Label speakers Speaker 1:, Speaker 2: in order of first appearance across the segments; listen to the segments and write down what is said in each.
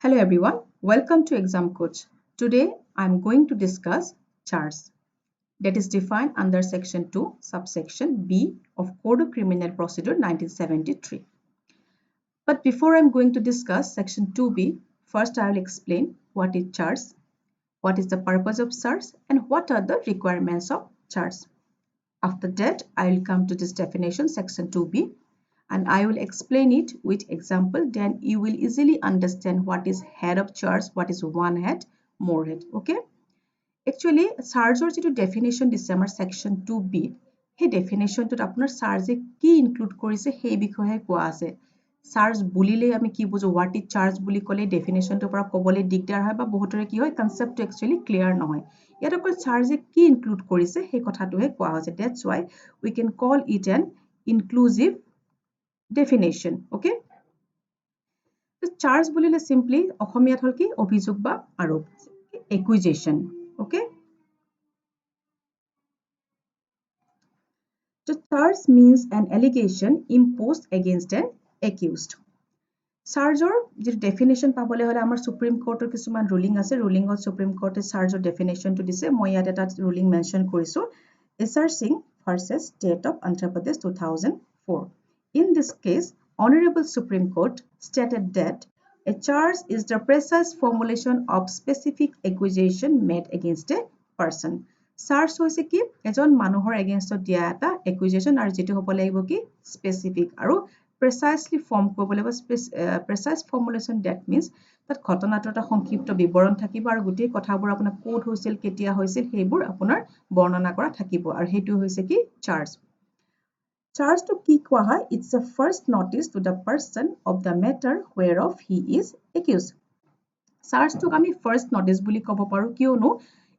Speaker 1: Hello everyone, welcome to Exam Coach. Today I am going to discuss charge that is defined under section 2 subsection B of Code of Criminal Procedure 1973. But before I am going to discuss section 2B, first I will explain what is charge, what is the purpose of charge and what are the requirements of charge. After that I will come to this definition section 2B and I will explain it with example, then you will easily understand what is head of charge, what is one head, more head, okay? Actually, chargeৰ যিটো definition দিছে আমাৰ section 2B, সেই definitionটোত আপোনাৰ charge কি include কৰিছে সেই বিষয়ে কোৱা আছে। charge বুলিলে আমি কি বুজো, what is charge বুলি ক'লে definitionটোৰ পৰা ক'বলৈ দিগদাৰ হয় বা বহুতৰে কি হয় conceptটো actually clear নহয়। ইয়াত অকল charge কি include কৰিছে সেই কথাটোহে কোৱা হৈছে। That's why we can call it an inclusive definition, okay? So charge বুলিলে simply অসমীয়াত হল কি অভিযোগ বা আৰোপ, accusation, okay? So charge means an allegation imposed against an accused. Chargeৰ যিটো definition পাবলৈ হলে আমাৰ Supreme Courtৰ কিছুমান ruling আছে, rulingত Supreme Courte chargeৰ definitionটো দিছে, মই ইয়াত এটা ruling mention কৰিছো, SR Singh versus State of Andhra Pradesh 2004. In this case, Honorable Supreme Court stated that a charge is the precise formulation of specific accusation made against a person. Charge হৈছে কি এজন মানুহৰ এগেইনষ্টত দিয়া এটা accusation আৰু যেটো হ'ব লাগিব কি specific আৰু precisely form কৰিব লাগিব। precise formulation that means তাত ঘটনাটো এটা সংক্ষিপ্ত বিৱৰণ থাকিব আৰু গোটেই কথাবোৰ আপোনাৰ ক'ত হৈছিল কেতিয়া হৈছিল সেইবোৰ আপোনাৰ বৰ্ণনা কৰা থাকিব আৰু হেতু হৈছে কি charge। Charge to কি কোৱা হয়, it's a first notice to the person of the matter whereof he is accused. Charge to আমি first notice বুলি ক'ব পাৰো কিয়নো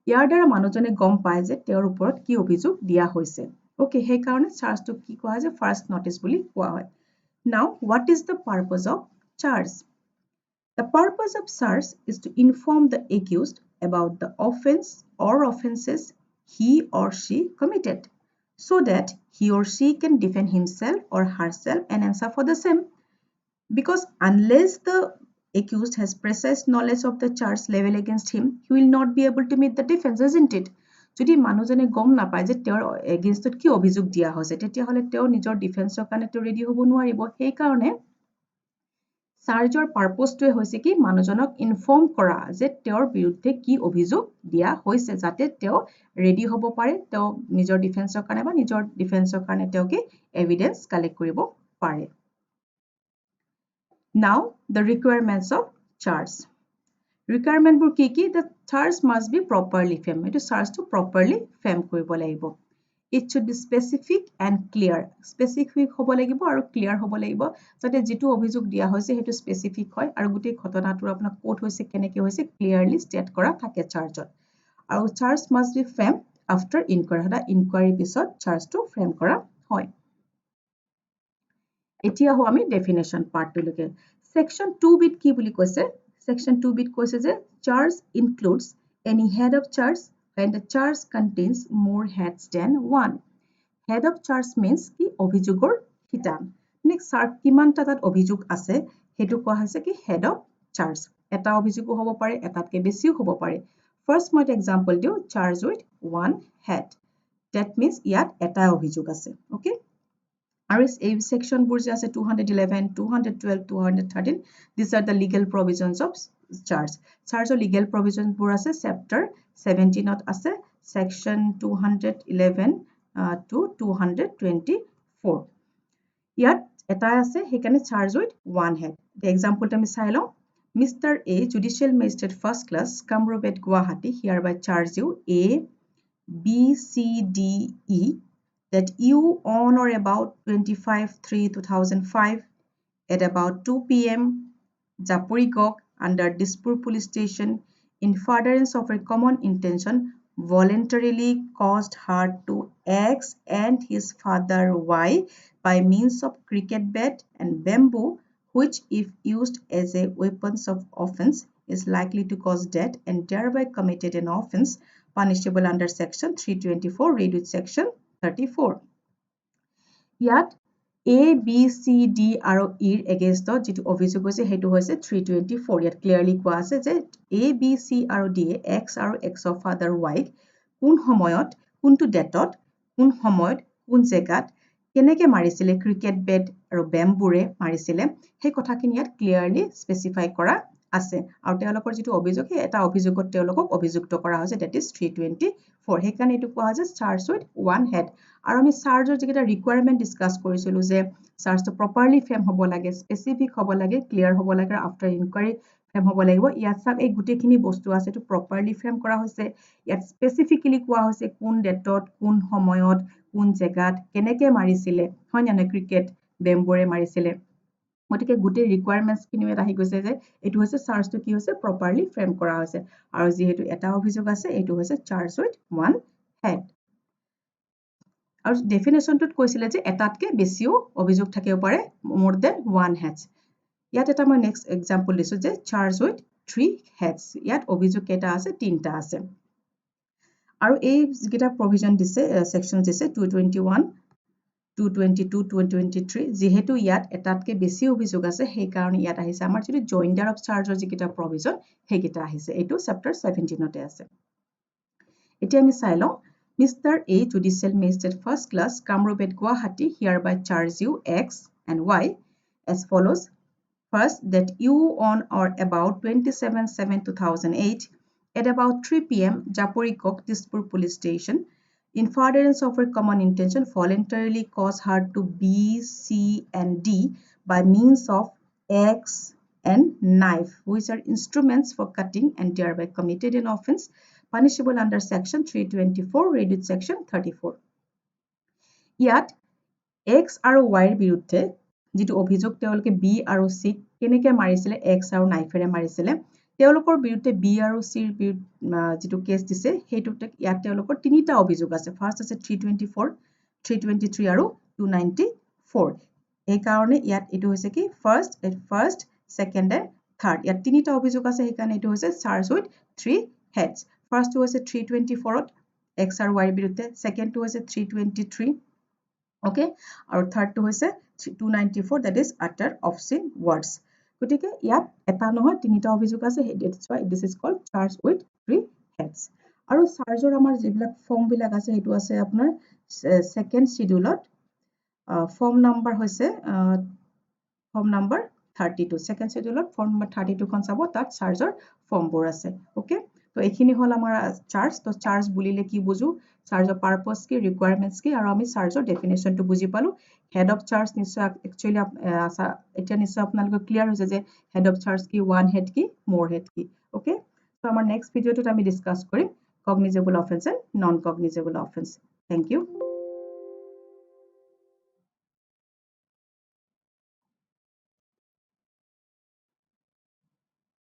Speaker 1: ইয়াৰ দ্বাৰা মানুহজনে গম পায় যে তেওঁৰ ওপৰত কি অভিযোগ দিয়া হৈছে। Okay, সেই কাৰণে charge to কি কোৱা হয় যে first notice বুলি কোৱা হয়। Now, what is the purpose of charge? The purpose of charge is to inform the accused about the offense or offenses he or she committed, so that he or she can defend himself or herself and answer for the same. Because unless the accused has precise knowledge of the charge level against him, he will not be able to meet the defense, isn't it? যদি মানুহজনে গম নাপায় যে তেওঁৰ এগেইনষ্টত কি অভিযোগ দিয়া হৈছে তেতিয়াহলে তেওঁ নিজৰ ডিফেন্সৰ কাৰণে তেওঁ ৰেডি হ'ব নোৱাৰিব। সেই কাৰণে চাৰ্জৰ পাৰপজটোৱে হৈছে কি মানুহজনক ইনফৰ্ম কৰা যে তেওঁৰ বিৰুদ্ধে কি অভিযোগ দিয়া হৈছে যাতে তেওঁ ৰেডি হ'ব পাৰে, তেওঁ নিজৰ ডিফেন্সৰ কাৰণে বা নিজৰ ডিফেন্সৰ কাৰণে তেওঁ কি এভিডেন্স কালেক্ট কৰিব পাৰে। Now, the requirements of charge. Requirement বোৰ কি কি? The charge must be properly framed. এইটো charge টো properly frame কৰিব লাগিব। It should be specific and clear. Specific হ'ব লাগিব আৰু clear হ'ব লাগিব যাতে যিটো অভিযোগ দিয়া হৈছে সেইটো specific হয় আৰু গোটেই ঘটনাটোৰ আপোনাৰ ক'ত হৈছে কেনেকৈ হৈছে clearly state কৰা থাকে chargeত। আৰু charge must be framed after inquiry. এটা inquiry পিছত charge টো frame কৰা হয়। এতিয়া হও আমি definition part লৈকে। Section 2B কি বুলি কৈছে? Section 2B কৈছে যে charge includes any head of charge when the charge contains more heads than one. Head of charge means কি অভিযোগৰ শিতান। Next, কিমানটা তাত অভিযোগ আছে হেতু কোৱা হৈছে কি head of charge. এটা অভিযোগো হ'ব পাৰে, এটাতকে বেছিও হ'ব পাৰে। First মই এটা example দিও, charge with one head. That means ইয়াত এটা অভিযোগ আছে, okay? আৰু এই সেকশনবোৰ যে আছে 211, 212, 213, these are the legal provisions of charge. Chargeৰ legal provisions বোৰ আছে chapter 17ত আছে section 211 to 224. ইয়াত এটা আছে সেইকাৰণে charge with one head. The example আমি চাই লওঁ। Mr. A, Judicial Magistrate First Class, Kamrubed, Guwahati, hereby charge you A, B, C, D, E that you on or about 25/3/2005 at about 2 p.m. Japurigok under Dispur Police Station in furtherance of a common intention voluntarily caused hurt to X and his father Y by means of cricket bat and bamboo, which if used as a weapons of offense is likely to cause death and thereby committed an offense punishable under section 324 read with section 34. Yet A, B, C, D আৰু Eৰ এগেইনষ্টত যিটো অভিযোগ হৈছে সেইটো হৈছে 324 ইয়াত clearly কোৱা আছে যে A, B, C আৰু D X আৰু X of father Y কোন সময়ত কোনটো ডেটত কোন সময়ত কোন জেগাত কেনেকৈ মাৰিছিলে ক্ৰিকেট বেট আৰু বেম্বুৰে মাৰিছিলে সেই কথাখিনি ইয়াত ক্লিয়াৰলি স্পেচিফাই কৰা আছে আৰু তেওঁলোকৰ যিটো অভিযোগ সেই এটা অভিযোগত তেওঁলোকক অভিযুক্ত কৰা হৈছে that is 324 সেইকাৰণে এইটো কোৱা হৈছে চাৰ্জ উইথ ওৱান হেড আৰু আমি চাৰ্জৰ যিকেইটা ৰিকুৱাৰমেণ্ট ডিছকাছ কৰিছিলোঁ যে চাৰ্জটো প্ৰপাৰলি ফ্ৰেম হ'ব লাগে স্পেচিফিক হ'ব লাগে ক্লিয়াৰ হ'ব লাগে আৰু আফটাৰ ইনকুৱাৰী ফ্ৰেম হ'ব লাগিব ইয়াত চাওক এই গোটেইখিনি বস্তু আছে এইটো প্ৰপাৰলি ফ্ৰেম কৰা হৈছে ইয়াত স্পেচিফিকেলি কোৱা হৈছে কোন ডেটত কোন সময়ত কোন জেগাত কেনেকৈ মাৰিছিলে হয় নে ক্ৰিকেট বেম্বুৰে মাৰিছিলে গতিকে গোটেই ৰিকুৱাৰমেণ্টছখিনিও ইয়াত আহি গৈছে যে এইটো হৈছে চাৰ্জটো কি হৈছে প্ৰপাৰলি ফ্ৰেম কৰা হৈছে আৰু যিহেতু এটা অভিযোগ আছে এইটো হৈছে চাৰ্জ উইথ ওৱান হেড আৰু ডেফিনেশ্যনটোত কৈছিলে যে এটাতকৈ বেছিও অভিযোগ থাকিব পাৰে মোৰ দেন ওৱান হেডছ ইয়াত এটা মই নেক্সট এক্সাম্পল দিছোঁ যে চাৰ্জ উইথ 3 হেডছ ইয়াত অভিযোগ কেইটা আছে 3টা আছে আৰু এই যিকেইটা প্ৰভিজন দিছে ছেকশ্যন দিছে 221 222 223 যেহেতু ইয়াত এটাতকৈ বেছি অভিযোগ আছে সেইকাৰণে ইয়াত আহিছে আমাৰ যিটো জইণ্ডাৰ অফ চাৰ্জৰ যিকেইটা প্ৰভিজন সেইকেইটা আহিছে এইটো চেপ্টাৰ 17তে আছে এতিয়া আমি চাই লওঁ Mr. A, Judicial Magistrate First Class, Kamrupet Guwahati, hereby charge you X and Y as follows. First, that you on or about 27/7/2008 at about 3 p.m. Japorikok, Dispur Police Station, in furtherance of her common intention, voluntarily cause her to B, C, and D by means of X and knife, which are instruments for cutting and thereby committed an offense punishable under section 324 read section 34 ইয়াত X আৰু Y ৰ বিৰুদ্ধে যিটো অভিযোগ তেওঁলোকে B আৰু C কেনেকৈ মাৰিছিলে X আৰু নাইফেৰে মাৰিছিলে তেওঁলোকৰ বিৰুদ্ধে B আৰু C ৰ যিটো কেছ দিছে সেইটোতে ইয়াত তেওঁলোকৰ তিনিটা অভিযোগ আছে ফাৰ্ষ্ট আছে 324 323 আৰু 294 এই কাৰণে ইয়াত এইটো হৈছে কি ফাৰ্ষ্ট সেকেন্ড এণ্ড থাৰ্ড ইয়াত তিনিটা অভিযোগ আছে সেইকাৰণে এইটো হৈছে চাৰ্জ উইথ 3 হেডছ ফাৰ্ষ্টটো হৈছে 324ত X আৰু Y বিৰুদ্ধে সেকেন্ডটো হৈছে 323 okay আৰু থাৰ্ডটো হৈছে 294 that is utter obscene words গতিকে ইয়াত এটা নহয় তিনিটা অভিযোগ আছে that's why this is called charge with 3 heads আৰু চাৰ্জৰ আমাৰ যিবিলাক ফৰ্ম বিলাক আছে সেইটো আছে আপোনাৰ সেকেন্ড শিডিউলত ফৰ্ম নাম্বাৰ হৈছে ফৰ্ম নাম্বাৰ 32 সেকেন্ড শিডিউলত ফৰ্ম নাম্বাৰ 32 খন চাব তাত চাৰ্জৰ ফৰ্মবোৰ আছে ওকে তো এইখিনি হল আমাৰ চাৰ্জ তো চাৰ্জ বুলিলে কি বুজো চাৰ্জৰ পাৰপজ কি ৰিকুৱাৰমেণ্টছ কি আৰু আমি চাৰ্জৰ ডেফিনেশ্যনটো বুজি পালো হেড অফ চাৰ্জ নিশ্চয় একচুয়ালি এটা নিশ্চয় আপোনালোকৰ ক্লিয়াৰ হৈছে যে হেড অফ চাৰ্জ কি ওৱান হেড কি মোৰ হেড কি ওকে তো আমাৰ নেক্সট ভিডিঅ'টোত আমি ডিসকাস কৰিম cognizable offence and non cognizable offence thank U